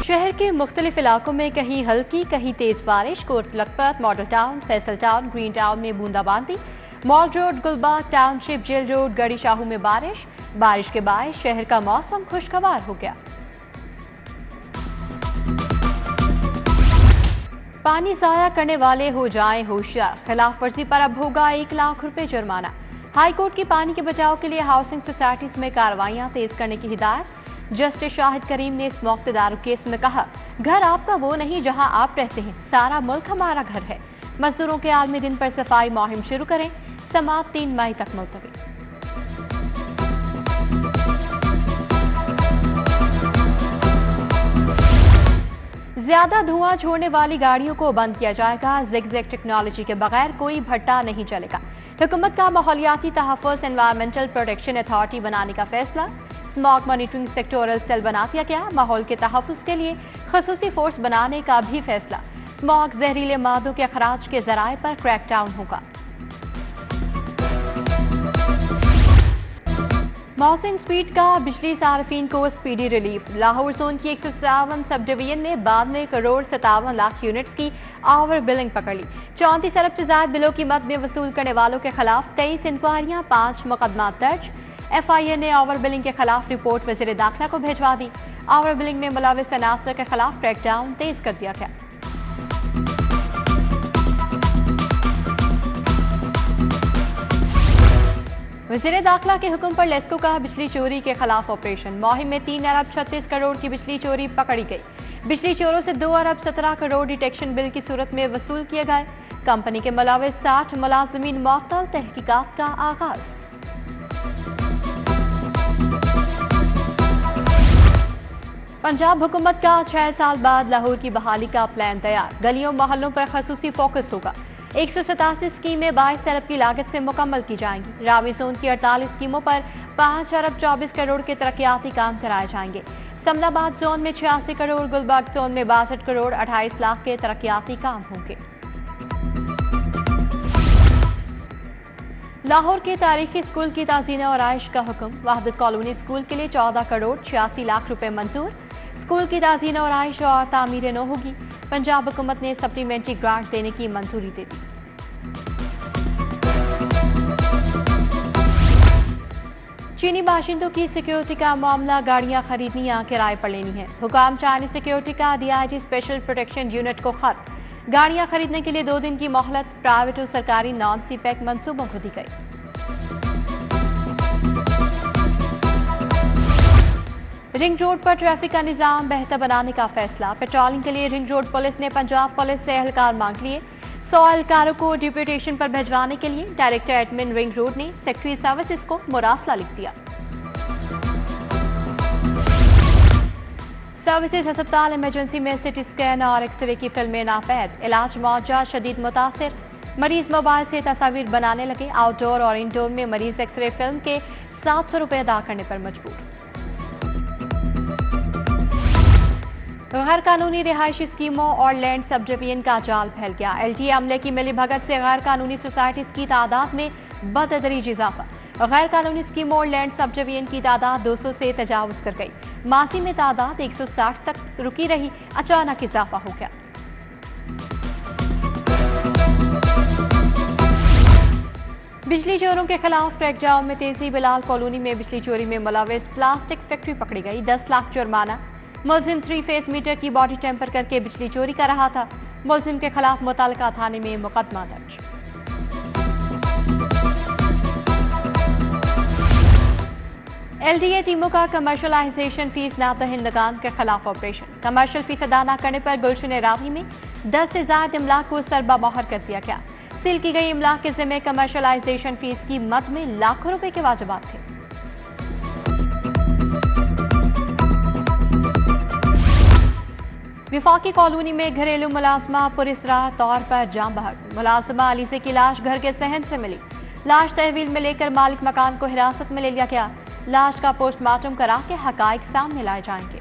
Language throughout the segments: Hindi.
शहर के मुख्तलिफ इलाकों में कहीं हल्की कहीं तेज बारिश। Kot Lakhpat, model town, Faisal town, green town में बूंदाबांदी। Mall road, Gulbagh township, jail road, Garhi Shahu में बारिश के बाद शहर का मौसम खुशगवार हो गया। पानी जाया करने वाले हो जाएं होशियार, खिलाफ वर्जी पर अब होगा 1 लाख रुपए जुर्माना। हाईकोर्ट की पानी के बचाव के लिए हाउसिंग सोसाइटीज में कार्रवाइयां तेज करने की हिदायत। जस्टिस शाहिद करीम ने इस मौके दारू केस में कहा, घर आपका वो नहीं जहां आप रहते हैं, सारा मुल्क हमारा घर है। मजदूरों के आलमी दिन पर सफाई मुहिम शुरू करें। समाअत 3 मई तक मुलतवी। ज्यादा धुआं छोड़ने वाली गाड़ियों को बंद किया जाएगा। ज़िगज़ैग टेक्नोलॉजी के बगैर कोई भट्टा नहीं चलेगा। हुकूमत का माहौलियाती तहफ़्फ़ुज़ एनवायरमेंटल प्रोटेक्शन अथॉरिटी बनाने का फैसला। स्मॉग मॉनिटरिंग सेक्टोरल सेल बना दिया गया। माहौल के तहफ़्फ़ुज़ के लिए खसूसी फोर्स बनाने का भी फैसला। स्मॉग जहरीले मादों के अखराज के ज़राए पर क्रैकडाउन होगा। मोहसिन स्पीड का बिजली सार्फिन को स्पीडी रिलीफ। लाहौर जोन की 157 सब डिवीजन में 92 करोड़ 57 लाख यूनिट्स की ओवर बिलिंग पकड़ ली। 34 अरब से ज्यादा बिलों की मद में वसूल करने वालों के खिलाफ 23 इंक्वायरियां, 5 मुकदमा दर्ज। FIA ने ओवर बिलिंग के खिलाफ रिपोर्ट वज़ीर दाखिला को भिजवा दी। ओवर बिलिंग में मुलविस अनासर के खिलाफ क्रैकडाउन तेज कर दिया गया। वज़ीर दाखिला के हुक्म पर लेस्को का बिजली चोरी के खिलाफ ऑपरेशन। मुहिम में 3 अरब 36 करोड़ की बिजली चोरी पकड़ी गई। बिजली चोरों से 2 अरब 17 करोड़ डिटेक्शन बिल की सूरत में वसूल किए गए। कंपनी के मुलविस 60 मुलाजिमीन मुअत्तल, तहकीकात का आगाज। पंजाब हुकूमत का 6 साल बाद लाहौर की बहाली का प्लान तैयार। गलियों मोहल्लों पर खसूसी फोकस होगा। 187 स्कीमें 22 अरब की लागत से मुकम्मल की जाएंगी। रावी जोन की 48 स्कीमों पर 5 अरब 24 करोड़ के तरक्याती काम कराए जाएंगे। समनाबाद जोन में 86 करोड़, गुलबर्ग जोन में 62 करोड़ 28 लाख के तरक्याती काम होंगे। लाहौर के तारीखी स्कूल की ताज़ीन और आइश का हुक्म। वहदत कॉलोनी स्कूल के लिए 14 करोड़ 86 लाख रुपए मंजूर। स्कूल की ताज़ीन और आइश और तामीर नौ होगी। पंजाब हुकूमत ने सप्लीमेंट्री ग्रांट देने की मंजूरी दे दी। चीनी बाशिंदों की सिक्योरिटी का मामला, गाड़ियां खरीदनी या किराए पर लेनी है। हुकाम चाइनीज सिक्योरिटी का DIG स्पेशल प्रोटेक्शन यूनिट को खत। गाड़ियां खरीदने के लिए 2 दिन की मोहलत। प्राइवेट और सरकारी नॉन CPEC मंसूबों को दी गई। रिंग रोड पर ट्रैफिक का निजाम बेहतर बनाने का फैसला। पेट्रोलिंग के लिए रिंग रोड पुलिस ने पंजाब पुलिस से एहलकार मांग लिए। 100 एहलकारों को डिप्यूटेशन पर भिजवाने के लिए डायरेक्टर एडमिन रिंग रोड ने सेक्रेटरी सर्विसेज को मुरासला लिख दिया। सर्विसेज अस्पताल इमरजेंसी में सिटी स्कैन और एक्सरे की फिल्में नापैद। इलाज मौजा शदीद मुतासिर। मरीज मोबाइल से तस्वीर बनाने लगे। आउटडोर और इंडोर में मरीज एक्सरे फिल्म के 700 रुपए अदा करने पर मजबूर। गैर कानूनी रिहायशी स्कीमों और लैंड सब डिवीजन का जाल फैल गया। LTA अमले की मिली भगत से गैर कानूनी सोसाइटीज की तादाद में बतदरीज इजाफा। गैर कानूनी स्कीमों और लैंड सब डिवीजन की तादाद 200 से तजावुज कर गई। मासी में तादाद 160 तक रुकी रही, अचानक इजाफा हो गया। बिजली चोरों के खिलाफ क्रैकडाउन में तेजी। बिलाल कॉलोनी में बिजली चोरी में मुलविस प्लास्टिक फैक्ट्री पकड़ी गई। 10 लाख जुर्माना। मुलजिम 3 फेस मीटर की बॉडी टेम्पर करके बिजली चोरी कर रहा था। मुलजिम के खिलाफ मुतल्लिका थाने में मुकदमा दर्ज। LTA टीमों का कमर्शलाइजेशन फीस नादहिंदगान के खिलाफ ऑपरेशन। कमर्शियल फीस अदा न करने पर गुलशन रावी में 10 से ज्यादा इमलाक को सरबा मोहर कर दिया गया। सील की गई इमलाक के जिम्मे कमर्शलाइजेशन फीस की मद में लाखों रुपए के वाजिबात थे। विफाकी कॉलोनी में घरेलू मुलाजमा पुरस्रार तौर पर जाम बहक। मुलाजमा अलीसे की लाश घर के सहन से मिली। लाश तहवील में लेकर मालिक मकान को हिरासत में ले लिया गया। लाश का पोस्टमार्टम करा के हकाइक सामने लाए जाएंगे।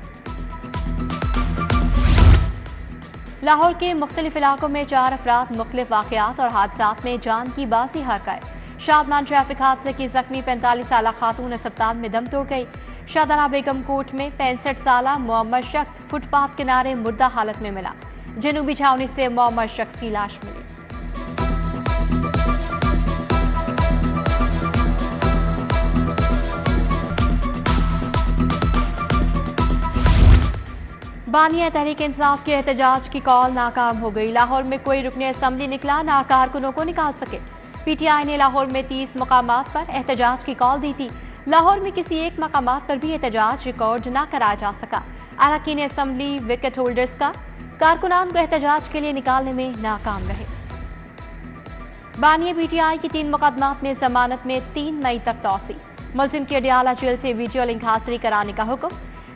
लाहौर के मुख्तलिफ इलाकों में 4 अफराद मुख्तलिफ वाकयात और हादसात में जान की बाजी हार गए। शादमान ट्रैफिक हादसे की जख्मी 45 साल खातून अस्पताल में दम तोड़ गई। शाहदरा बेगम कोट में 65 साल मोहम्मद शख्स फुटपाथ किनारे मुर्दा हालत में मिला। जनूबी छावनी से मोहम्मद शख्स की लाश मिली। बानिया तहरीक इंसाफ के एहतजाज की कॉल नाकाम हो गई। लाहौर में कोई रुकने असम्बली निकला ना कारकुनों को निकाल सके। पीटीआई ने लाहौर में 30 मकामात पर एहतजाज की कॉल दी थी। लाहौर में किसी एक मकामात पर भी एहतजाज रिकॉर्ड ना कराया जा सका। अरकान असम्बली विकेट होल्डर्स का कारकुनान को एहतजाज के लिए निकालने में नाकाम रहे। बानिया पीटीआई की 3 मुकदमात में जमानत में 3 मई तक तौसी। मुलजिम की अडियाला जेल से वीडियो लिंक हाजिरी कराने का हुक्म।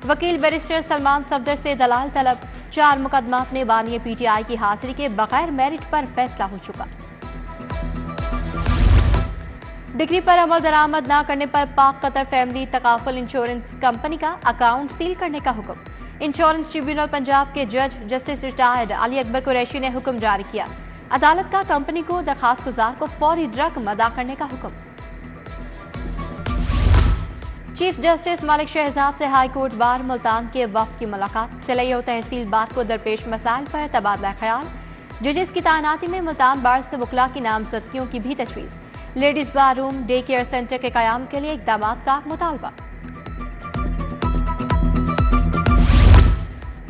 वकील बैरिस्टर सलमान सफदर से दलाल तलब। 4 मुकदमात में बानिया पीटीआई की हाजिरी के बगैर मेरिट पर फैसला हो चुका। डिग्री पर अमल दरामद न करने पर पाक Qatar family takaful insurance company का अकाउंट सील करने का हुक्म। इंश्योरेंस ट्रिब्यूनल पंजाब के जज जस्टिस रिटायर्ड अली अकबर कुरैशी ने हुक्म जारी किया। अदालत का कंपनी को दरखास्त गुजार को फौरी रकम अदा करने का हुक्म। चीफ जस्टिस मलिक शहजाद से हाई कोर्ट बार मुल्तान के वफ्द की मुलाकात। सिलई और तहसील बार को दरपेश मसाइल पर तबादला ख्याल। जजेस की तैनाती में मुल्तान बार से वकला की नामजदगियों की भी तजवीज़। लेडीज बार रूम डे केयर सेंटर के कयाम के लिए इकदाम का मुतालबा।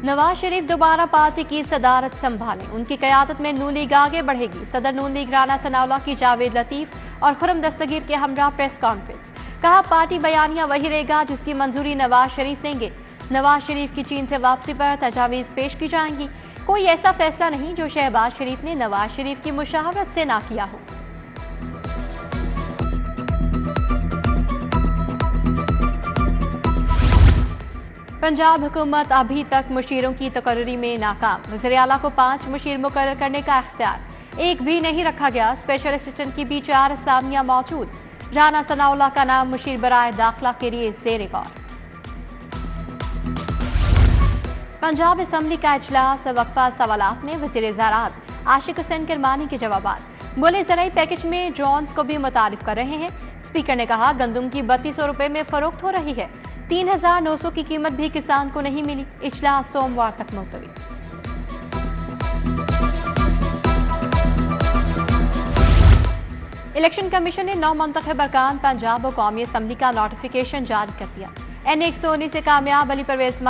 नवाज शरीफ दोबारा पार्टी की सदारत संभालें। उनकी क़यादत में नून लीग आगे बढ़ेगी। सदर नून लीग राना सनाउल्लाह की जावेद लतीफ़ और खुर्रम दस्तगीर के हमरा प्रेस कॉन्फ्रेंस। कहा पार्टी बयानिया वही रहेगा जिसकी मंजूरी नवाज शरीफ देंगे। नवाज शरीफ की चीन से वापसी पर तजावीज़ पेश की जाएंगी। कोई ऐसा फैसला नहीं जो शहबाज शरीफ ने नवाज शरीफ की मुशावरत से ना किया हो। पंजाब हुकूमत अभी तक मुशीरों की तकर्री में नाकाम। वज़ीर आला को 5 मुशीर मुकर्रर करने का इख्तियार एक भी नहीं रखा गया। स्पेशल असिस्टेंट की भी 4 असामियां मौजूद। राना सनाउल्लाह का नाम मुशीर बराए दाखिला के लिए ज़ेर गौर। पंजाब असम्बली का इजलास वक्फा सवालात में वज़ीर ज़राअत आशिक हुसैन किरमानी के जवाबात। बोले ज़राई पैकेज में ड्रोन्स को भी मुतारिफ कर रहे हैं। स्पीकर ने कहा गंदम की 3200 रुपए में फरोख्त हो रही है। 3900 की कीमत भी किसान को नहीं मिली। इजलास सोमवार तक मुलतवी। इलेक्शन कमीशन ने 9 मुंतखब अरकान पंजाब और कौमी असम्बली का नोटिफिकेशन जारी कर दिया। NX19 से कामयाब अली परवेज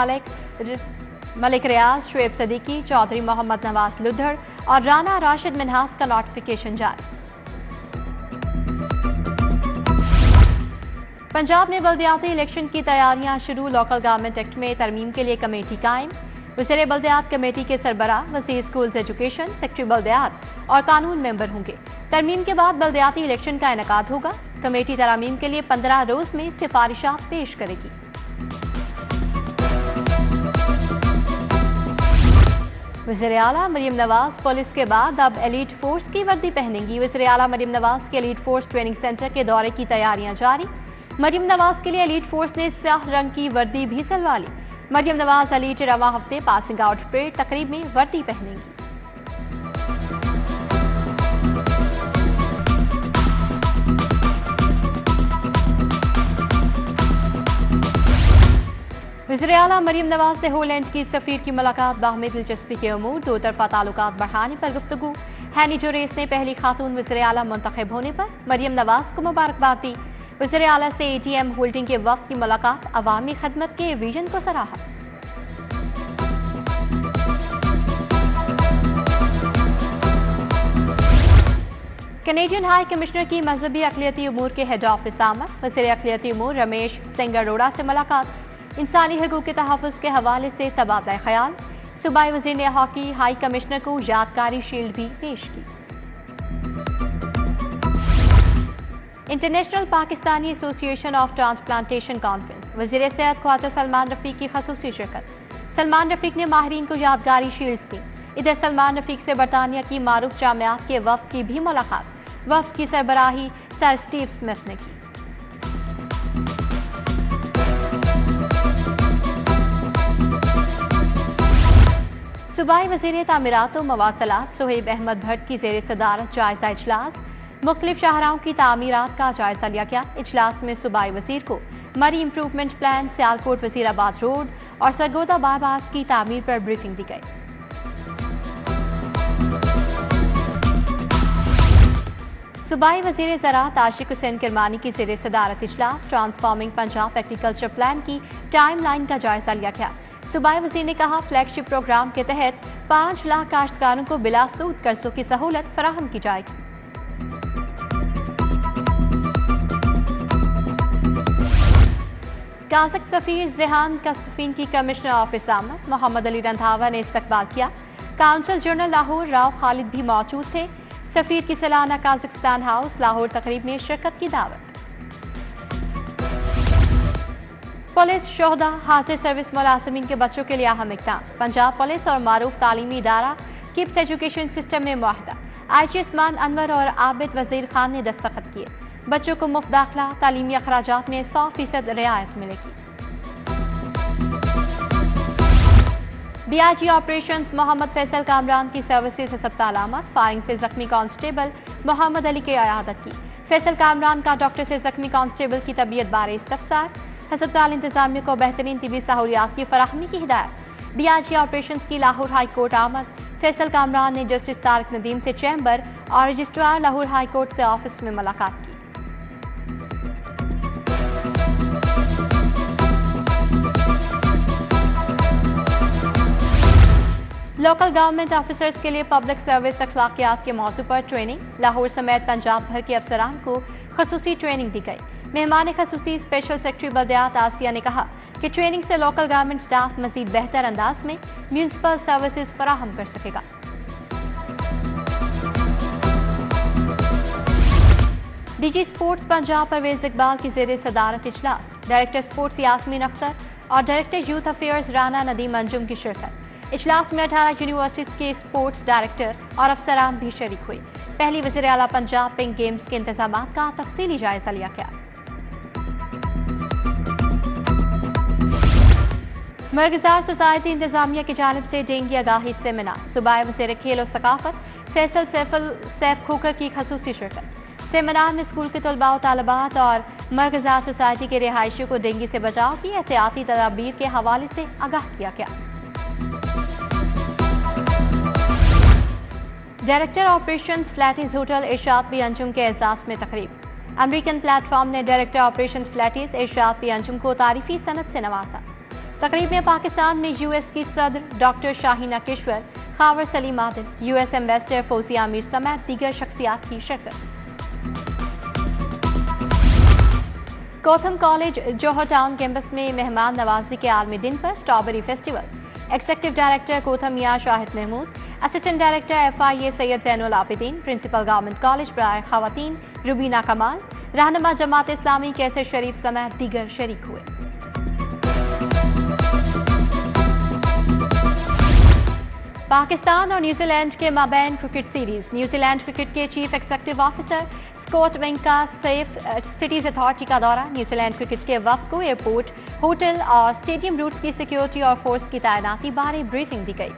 मलिक रियाज, शुएब सदीकी, चौधरी मोहम्मद नवाज लुधर और राना राशिद मिन्हास का नोटिफिकेशन जारी। पंजाब में बल्दियाती इलेक्शन की तैयारियां शुरू। लोकल गवर्नमेंट एक्ट में तरमीम के लिए कमेटी कायम। वज़ीर बल्दियात कमेटी के सरबराह वज़ीर स्कूल्स एजुकेशन, सेक्रेटरी बल्दियात और कानून मेंबर होंगे। तरमीम के बाद बल्दियाती इलेक्शन का इनेकाद होगा। कमेटी तरमीम के लिए 15 रोज में सिफारिशात पेश करेगी। वज़ीर आला मरियम नवाज पुलिस के बाद अब एलीट फोर्स की वर्दी पहनेंगी। वज़ीर आला मरियम नवाज के एलीट फोर्स ट्रेनिंग सेंटर के दौरे की तैयारियां जारी। मरियम नवाज के लिए एलीट फोर्स ने स्याह रंग की वर्दी भी सिलवा ली। मरियम नवाज एलीट रवा हफ्ते पासिंग आउट परेड तकरीब में वर्दी पहनेंगी। वज़ीर आला मरियम नवाज से होलैंड की सफीर की मुलाकात। बाहमी दिलचस्पी के अमूर दो तरफा ताल्लुकात बढ़ाने पर गुफ्तगू। हैनी जोरेस ने पहली खातून वज़ीर आला मुंतखब होने पर मरियम नवाज को मुबारकबाद दी। वज़ीर आला से ATM होल्डिंग के वक्त की मुलाकात। अवामी खदमत के विजन को सराहा। कैनेडियन हाई कमिश्नर की मजहबी अक़लियती उमूर के हेड ऑफिस आमद। वज़ीर अक़लियती उमूर रमेश सिंह अरोड़ा से मुलाकात। इंसानी हकूक़ के तहफ़्फ़ुज़ के हवाले से तबादला ख्याल। सूबाई वज़ीर ने हॉकी हाई कमिश्नर को यादगारी शील्ड भी पेश की। International Pakistani association of transplantation conference. वज़ीर सेहत ख्वाजा सलमान रफ़ीक की ख़ुसूसी शिरकत। सलमान रफ़ीक ने माहिरीन को यादगारी शील्ड्स दी। इधर सलमान रफ़ीक से बरतानिया की मारूफ जामियात के वफ़द की भी मुलाकात। वफ़द की सरबराही सर स्टीव स्मिथ ने की। सूबाई वज़ीर तामीरात व मवासलात सुहेब अहमद भट्ट की ज़ेर सदारत जायज़ा इजलास। मुख्तलिफ शाहराहों की तामीरात का जायजा लिया गया। इजलास में सूबाई वज़ीर को मरी improvement plan, Sialkot Wazirabad road और सरगोदा बाईपास की तामीर पर ब्रीफिंग दी गई। सूबाई वजीर ज़राअत आशिक हुसैन किरमानी की ज़ेरे सदारत इजलास ट्रांसफॉर्मिंग पंजाब एग्रीकल्चर प्लान की टाइम लाइन का जायजा लिया गया। सूबाई वजीर ने कहा, फ्लैगशिप प्रोग्राम के तहत 5 लाख काश्तकारों को बिला सूद कर्जों की सहूलत फराहम की जाएगी। काज़क सफीर ज़ेहान कस्तफीन की कमिश्नर ऑफिस आमद, मोहम्मद अली रंधावा ने इस्तकबाल किया। काउंसिल जनरल लाहौर राव खालिद भी मौजूद थे। सफीर की सालाना काज़किस्तान हाउस लाहौर तकरीब में शिरकत की दावत। पुलिस शोहदा हाजिर सर्विस मुलाजिमीन के बच्चों के लिए अहम इक़दाम। पंजाब पुलिस और मारूफ तालीमी इदारा किप्स एजुकेशन सिस्टम में मुआहदा। आईजी उस्मान अनवर और आबिद वजीर खान ने दस्तखत किए। बच्चों को मुफ्त दाखिला, तालीमी अखराजात में 100% रियायत मिलेगी। BIG ऑपरेशंस मोहम्मद फैसल कामरान की सर्विसेज अस्पताल आमद। फायरिंग से जख्मी कांस्टेबल मोहम्मद अली की इयादत की। फैसल कामरान का डॉक्टर से जख्मी कांस्टेबल की तबीयत बारे इस्तफसार। अस्पताल इंतजामिया को बेहतरीन तिबी सहूलियात की फराहमी की हिदायत। DIG ऑपरेशंस की लाहौर हाई कोर्ट आमद। फैसल कामरान ने जस्टिस तारिक नदीम से चैम्बर और रजिस्ट्रार लाहौर हाई कोर्ट से ऑफिस में मुलाकात की। लोकल गवर्नमेंट ऑफिसर्स के लिए पब्लिक सर्विस अखलाकियात के मौजू पर ट्रेनिंग। लाहौर समेत पंजाब भर के अफसरान को खसूसी ट्रेनिंग दी गई। मेहमान खसूसी स्पेशल सेक्रेटरी बल्दियात आसिया ने कहा कि ट्रेनिंग से लोकल गवर्नमेंट स्टाफ मजीद बेहतर अंदाज में म्यूनसिपल सर्विसेज फराहम कर सकेगा। DG स्पोर्ट्स पंजाब परवेज इकबाल की ज़ेरे सदारत इजलास। डायरेक्टर स्पोर्ट्स यास्मीन अख्तर और director youth affairs Rana Nadeem Anjum की शिरकत। इजलास में 18 यूनिवर्सिटीज के स्पोर्ट्स डायरेक्टर और अफसरान भी शरीक हुए। पहली वज़ीर आला पंजाब पिंक गेम्स के इंतजाम का तफसीली जायजा लिया गया। मरगजार सोसाइटी इंतजामिया की जानिब से डेंगू आगाही सेमिनार। सूबाई वज़ीर खेल और सकाफत फैसल सैफ खोकर की खसूसी शिरकत। सेमिनार में स्कूल के तलबा व तालिबात और मरगजार सोसाइटी के रिहायशियों को डेंगू से बचाव की एहतियाती तदाबीर के हवाले से आगाह किया गया। डायरेक्टर ऑपरेशंस फ्लैटीज होटल इरशाद पी अंजुम के एजाज में तकरीब। अमेरिकन प्लेटफॉर्म ने डायरेक्टर ऑपरेशंस फ्लैटीज इरशाद पी अंजुम को तारीफी सनद से नवाजा। तकरीब में पाकिस्तान में US की सदर doctor Shaheena Kishwar, Khawar Saleem Adil, US ambassador Fauzia Aamir समेत दीगर शख्सियात की शिरकत। COTHM college Johar town campus में मेहमान नवाजी के आलमी दिन पर strawberry festival. Executive director COTHM Mian Shahid Mahmood, assistant director FIA Syed Zainul Abidin, principal government college बराए खवातीन रुबीना कमाल, रहनुमा जमात इस्लामी कैसर शरीफ समेत दीगर शरीक हुए। पाकिस्तान और न्यूजीलैंड के माबैन क्रिकेट सीरीज। न्यूजीलैंड क्रिकेट के चीफ एग्जीक्यूटिव ऑफिसर स्कॉट विंग का सेफ सिटीज अथॉरिटी का दौरा। न्यूजीलैंड क्रिकेट के वक्त को एयरपोर्ट, होटल और स्टेडियम रूट्स की सिक्योरिटी और फोर्स की तैनाती बारे ब्रीफिंग दी गई।